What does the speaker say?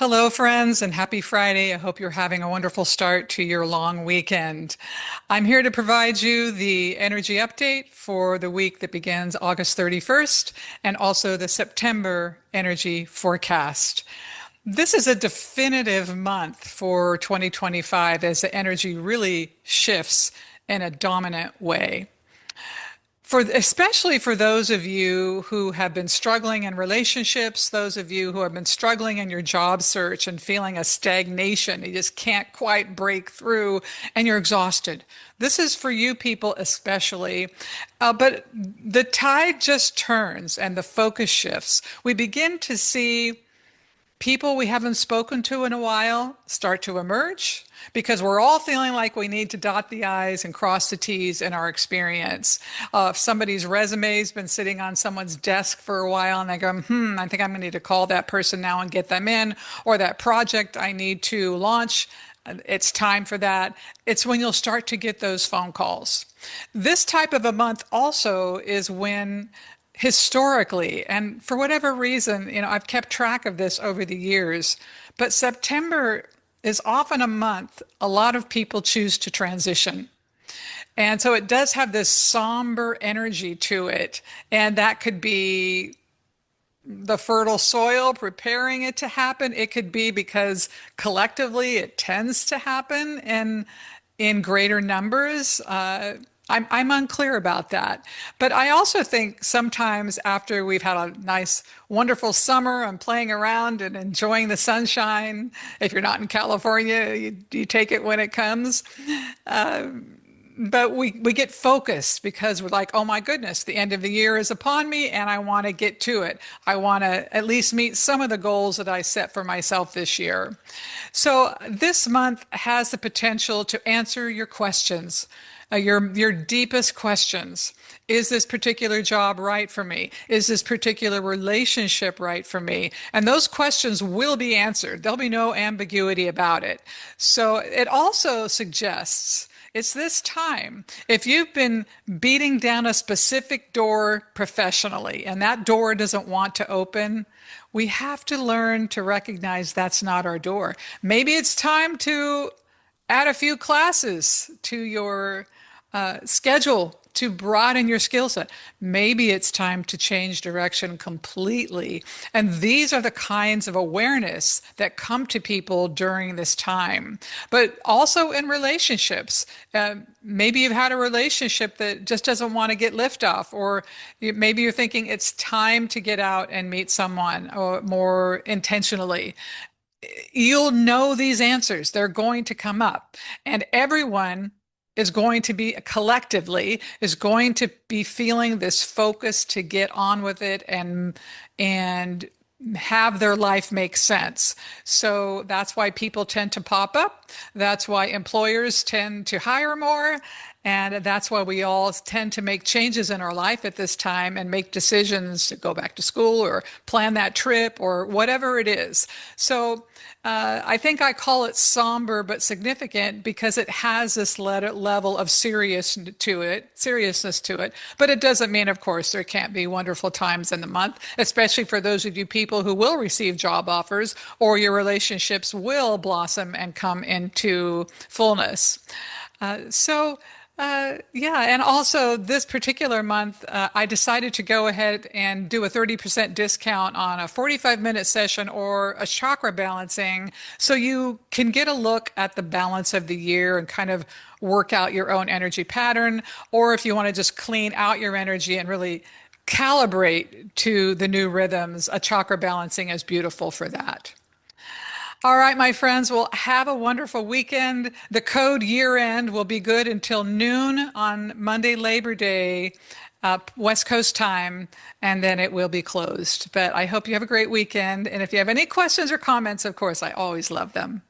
Hello, friends, and happy Friday. I hope you're having a wonderful start to your long weekend. I'm here to provide you the energy update for the week that begins August 31st and also the September energy forecast. This is a definitive month for 2025 as the energy really shifts in a dominant way. Especially for those of you who have been struggling in relationships, those of you who have been struggling in your job search and feeling a stagnation, you just can't quite break through and you're exhausted. This is for you people especially. But the tide just turns and the focus shifts. We begin to see people we haven't spoken to in a while start to emerge because we're all feeling like we need to dot the I's and cross the T's in our experience. If somebody's resume has been sitting on someone's desk for a while and they go, I think I'm going to need to call that person now and get them in, or that project I need to launch, it's time for that. It's when you'll start to get those phone calls. This type of a month also is when historically, and for whatever reason, I've kept track of this over the years, but September is often a month a lot of people choose to transition. And so it does have this somber energy to it. And that could be the fertile soil preparing it to happen. It could be because collectively it tends to happen in greater numbers. I'm unclear about that. But I also think sometimes after we've had a nice, wonderful summer and playing around and enjoying the sunshine, if you're not in California, you take it when it comes. But we get focused because we're like, oh my goodness, the end of the year is upon me and I want to get to it. I want to at least meet some of the goals that I set for myself this year. So this month has the potential to answer your questions. Your deepest questions. Is this particular job right for me? Is this particular relationship right for me? And those questions will be answered. There'll be no ambiguity about it. So it also suggests it's this time. If you've been beating down a specific door professionally and that door doesn't want to open, we have to learn to recognize that's not our door. Maybe it's time to add a few classes to your schedule to broaden your skill set. Maybe it's time to change direction completely. And these are the kinds of awareness that come to people during this time. But also in relationships, maybe you've had a relationship that just doesn't want to get liftoff, or maybe you're thinking it's time to get out and meet someone or more intentionally. You'll know these answers. They're going to come up. And everyone is going to be collectively is going to be feeling this focus to get on with it and have their life make sense. So that's why people tend to pop up. That's why employers tend to hire more. And that's why we all tend to make changes in our life at this time and make decisions to go back to school or plan that trip or whatever it is. So I think I call it somber but significant because it has this level of seriousness to it. But it doesn't mean, of course, there can't be wonderful times in the month, especially for those of you people who will receive job offers or your relationships will blossom and come into fullness. Yeah, and also this particular month, I decided to go ahead and do a 30% discount on a 45-minute session or a chakra balancing so you can get a look at the balance of the year and kind of work out your own energy pattern, or if you want to just clean out your energy and really calibrate to the new rhythms, a chakra balancing is beautiful for that. All right, my friends, well, have a wonderful weekend. The code year end will be good until noon on Monday, Labor Day, West Coast time, and then it will be closed. But I hope you have a great weekend. And if you have any questions or comments, of course, I always love them.